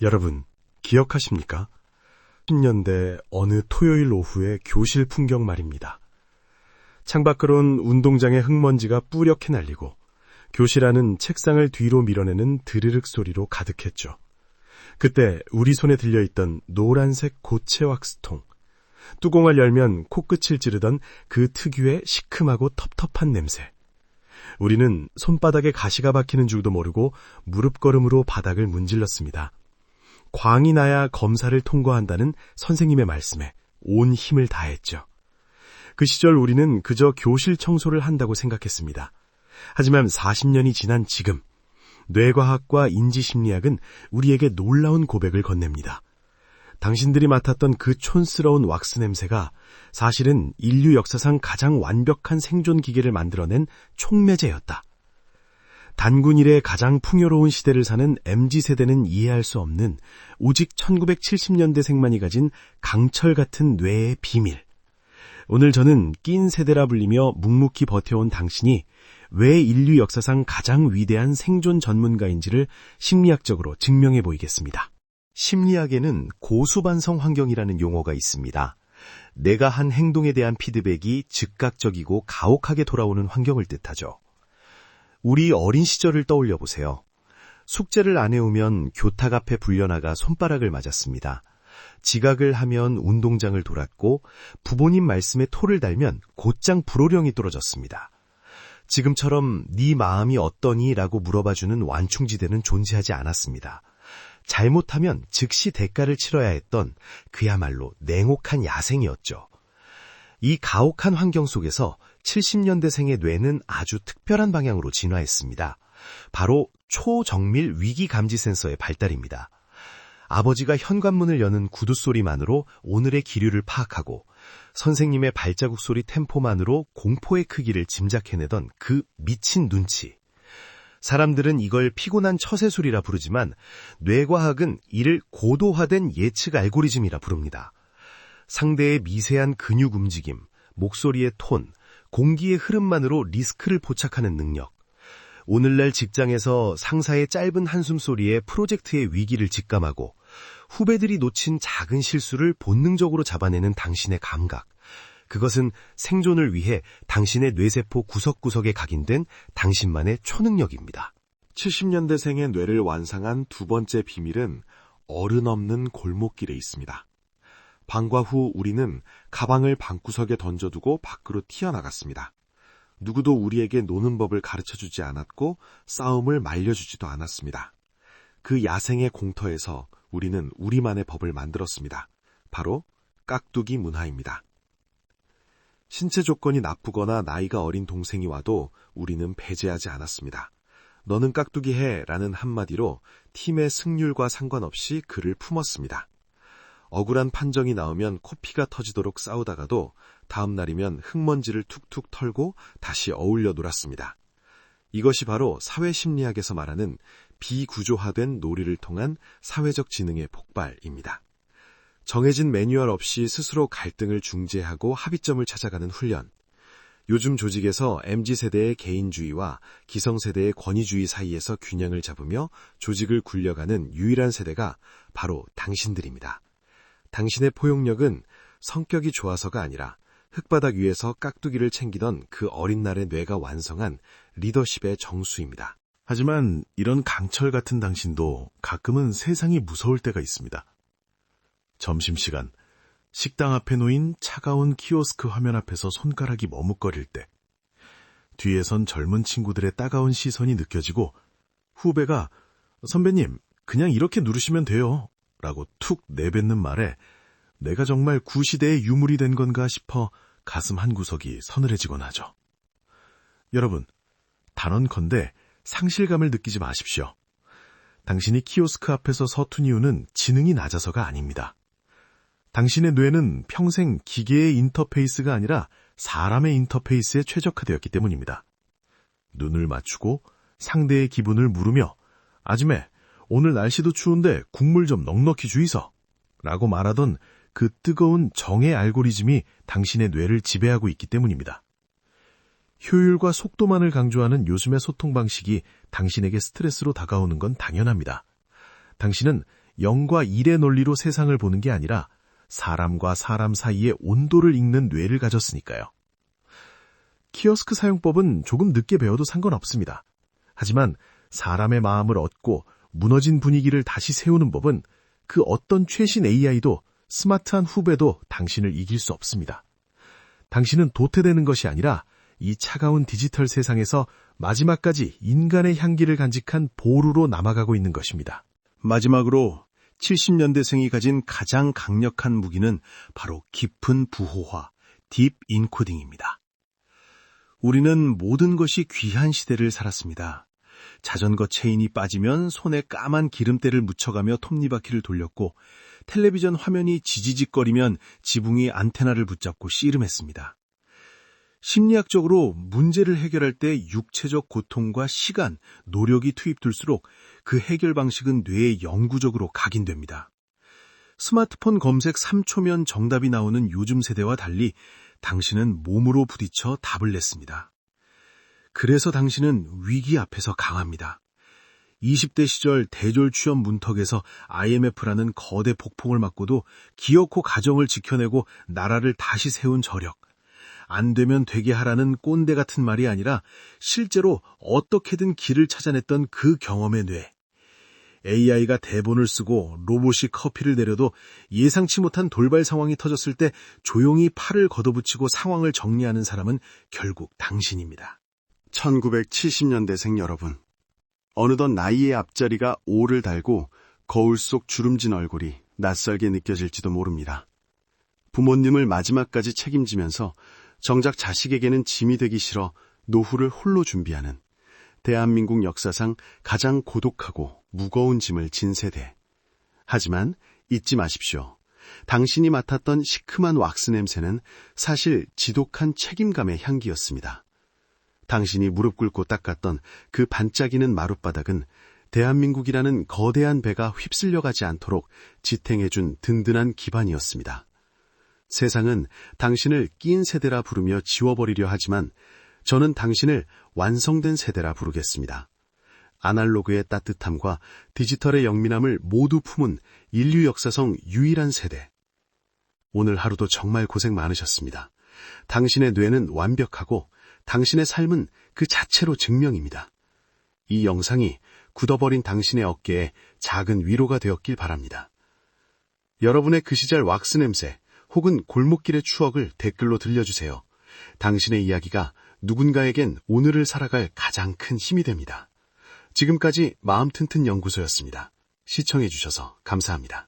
여러분, 기억하십니까? 10년대 어느 토요일 오후의 교실 풍경 말입니다. 창밖으론 운동장의 흙먼지가 뿌옇게 날리고 교실 안은 책상을 뒤로 밀어내는 드르륵 소리로 가득했죠. 그때 우리 손에 들려있던 노란색 고체 왁스통, 뚜껑을 열면 코끝을 찌르던 그 특유의 시큼하고 텁텁한 냄새. 우리는 손바닥에 가시가 박히는 줄도 모르고 무릎걸음으로 바닥을 문질렀습니다. 광이 나야 검사를 통과한다는 선생님의 말씀에 온 힘을 다했죠. 그 시절 우리는 그저 교실 청소를 한다고 생각했습니다. 하지만 40년이 지난 지금, 뇌과학과 인지심리학은 우리에게 놀라운 고백을 건넵니다. 당신들이 맡았던 그 촌스러운 왁스 냄새가 사실은 인류 역사상 가장 완벽한 생존 기계를 만들어낸 촉매제였다. 단군 이래 가장 풍요로운 시대를 사는 MZ세대는 이해할 수 없는 오직 1970년대생만이 가진 강철 같은 뇌의 비밀. 오늘 저는 낀 세대라 불리며 묵묵히 버텨온 당신이 왜 인류 역사상 가장 위대한 생존 전문가인지를 심리학적으로 증명해 보이겠습니다. 심리학에는 고수반성 환경이라는 용어가 있습니다. 내가 한 행동에 대한 피드백이 즉각적이고 가혹하게 돌아오는 환경을 뜻하죠. 우리 어린 시절을 떠올려 보세요. 숙제를 안 해오면 교탁 앞에 불려나가 손바닥을 맞았습니다. 지각을 하면 운동장을 돌았고 부모님 말씀에 토를 달면 곧장 불호령이 떨어졌습니다. 지금처럼 네 마음이 어떠니? 라고 물어봐주는 완충지대는 존재하지 않았습니다. 잘못하면 즉시 대가를 치러야 했던 그야말로 냉혹한 야생이었죠. 이 가혹한 환경 속에서 70년대생의 뇌는 아주 특별한 방향으로 진화했습니다. 바로 초정밀 위기감지 센서의 발달입니다. 아버지가 현관문을 여는 구두 소리만으로 오늘의 기류를 파악하고 선생님의 발자국 소리 템포만으로 공포의 크기를 짐작해내던 그 미친 눈치. 사람들은 이걸 피곤한 처세술이라 부르지만 뇌과학은 이를 고도화된 예측 알고리즘이라 부릅니다. 상대의 미세한 근육 움직임, 목소리의 톤, 공기의 흐름만으로 리스크를 포착하는 능력. 오늘날 직장에서 상사의 짧은 한숨소리에 프로젝트의 위기를 직감하고 후배들이 놓친 작은 실수를 본능적으로 잡아내는 당신의 감각. 그것은 생존을 위해 당신의 뇌세포 구석구석에 각인된 당신만의 초능력입니다. 70년대생의 뇌를 완상한 두 번째 비밀은 어른 없는 골목길에 있습니다. 방과 후 우리는 가방을 방구석에 던져두고 밖으로 튀어나갔습니다. 누구도 우리에게 노는 법을 가르쳐주지 않았고 싸움을 말려주지도 않았습니다. 그 야생의 공터에서 우리는 우리만의 법을 만들었습니다. 바로 깍두기 문화입니다. 신체 조건이 나쁘거나 나이가 어린 동생이 와도 우리는 배제하지 않았습니다. 너는 깍두기 해 라는 한마디로 팀의 승률과 상관없이 그를 품었습니다. 억울한 판정이 나오면 코피가 터지도록 싸우다가도 다음 날이면 흙먼지를 툭툭 털고 다시 어울려 놀았습니다. 이것이 바로 사회심리학에서 말하는 비구조화된 놀이를 통한 사회적 지능의 폭발입니다. 정해진 매뉴얼 없이 스스로 갈등을 중재하고 합의점을 찾아가는 훈련. 요즘 조직에서 MZ세대의 개인주의와 기성세대의 권위주의 사이에서 균형을 잡으며 조직을 굴려가는 유일한 세대가 바로 당신들입니다. 당신의 포용력은 성격이 좋아서가 아니라 흙바닥 위에서 깍두기를 챙기던 그 어린 날의 뇌가 완성한 리더십의 정수입니다. 하지만 이런 강철 같은 당신도 가끔은 세상이 무서울 때가 있습니다. 점심시간, 식당 앞에 놓인 차가운 키오스크 화면 앞에서 손가락이 머뭇거릴 때, 뒤에선 젊은 친구들의 따가운 시선이 느껴지고 후배가 선배님, 그냥 이렇게 누르시면 돼요 라고 툭 내뱉는 말에 내가 정말 구시대의 유물이 된 건가 싶어 가슴 한구석이 서늘해지곤 하죠. 여러분, 단언컨대 상실감을 느끼지 마십시오. 당신이 키오스크 앞에서 서툰 이유는 지능이 낮아서가 아닙니다. 당신의 뇌는 평생 기계의 인터페이스가 아니라 사람의 인터페이스에 최적화되었기 때문입니다. 눈을 맞추고 상대의 기분을 물으며 아줌매, 오늘 날씨도 추운데 국물 좀 넉넉히 주이소 라고 말하던 그 뜨거운 정의 알고리즘이 당신의 뇌를 지배하고 있기 때문입니다. 효율과 속도만을 강조하는 요즘의 소통 방식이 당신에게 스트레스로 다가오는 건 당연합니다. 당신은 0과 1의 논리로 세상을 보는 게 아니라 사람과 사람 사이의 온도를 읽는 뇌를 가졌으니까요. 키오스크 사용법은 조금 늦게 배워도 상관없습니다. 하지만 사람의 마음을 얻고 무너진 분위기를 다시 세우는 법은 그 어떤 최신 AI도 스마트한 후배도 당신을 이길 수 없습니다. 당신은 도태되는 것이 아니라 이 차가운 디지털 세상에서 마지막까지 인간의 향기를 간직한 보루로 남아가고 있는 것입니다. 마지막으로 70년대생이 가진 가장 강력한 무기는 바로 깊은 부호화, 딥 인코딩입니다. 우리는 모든 것이 귀한 시대를 살았습니다. 자전거 체인이 빠지면 손에 까만 기름때를 묻혀가며 톱니바퀴를 돌렸고 텔레비전 화면이 지지직거리면 지붕이 안테나를 붙잡고 씨름했습니다. 심리학적으로 문제를 해결할 때 육체적 고통과 시간, 노력이 투입될수록 그 해결 방식은 뇌에 영구적으로 각인됩니다. 스마트폰 검색 3초면 정답이 나오는 요즘 세대와 달리 당신은 몸으로 부딪혀 답을 냈습니다. 그래서 당신은 위기 앞에서 강합니다. 20대 시절 대졸 취업 문턱에서 IMF라는 거대 폭풍을 맞고도 기어코 가정을 지켜내고 나라를 다시 세운 저력. 안 되면 되게 하라는 꼰대 같은 말이 아니라 실제로 어떻게든 길을 찾아냈던 그 경험의 뇌. AI가 대본을 쓰고 로봇이 커피를 내려도 예상치 못한 돌발 상황이 터졌을 때 조용히 팔을 걷어붙이고 상황을 정리하는 사람은 결국 당신입니다. 1970년대생 여러분, 어느덧 나이의 앞자리가 5를 달고 거울 속 주름진 얼굴이 낯설게 느껴질지도 모릅니다. 부모님을 마지막까지 책임지면서 정작 자식에게는 짐이 되기 싫어 노후를 홀로 준비하는 대한민국 역사상 가장 고독하고 무거운 짐을 진 세대. 하지만 잊지 마십시오. 당신이 맡았던 시큼한 왁스 냄새는 사실 지독한 책임감의 향기였습니다. 당신이 무릎 꿇고 닦았던 그 반짝이는 마룻바닥은 대한민국이라는 거대한 배가 휩쓸려가지 않도록 지탱해준 든든한 기반이었습니다. 세상은 당신을 낀 세대라 부르며 지워버리려 하지만 저는 당신을 완성된 세대라 부르겠습니다. 아날로그의 따뜻함과 디지털의 영민함을 모두 품은 인류 역사상 유일한 세대. 오늘 하루도 정말 고생 많으셨습니다. 당신의 뇌는 완벽하고 당신의 삶은 그 자체로 증명입니다. 이 영상이 굳어버린 당신의 어깨에 작은 위로가 되었길 바랍니다. 여러분의 그 시절 왁스 냄새 혹은 골목길의 추억을 댓글로 들려주세요. 당신의 이야기가 누군가에겐 오늘을 살아갈 가장 큰 힘이 됩니다. 지금까지 마음튼튼 연구소였습니다. 시청해주셔서 감사합니다.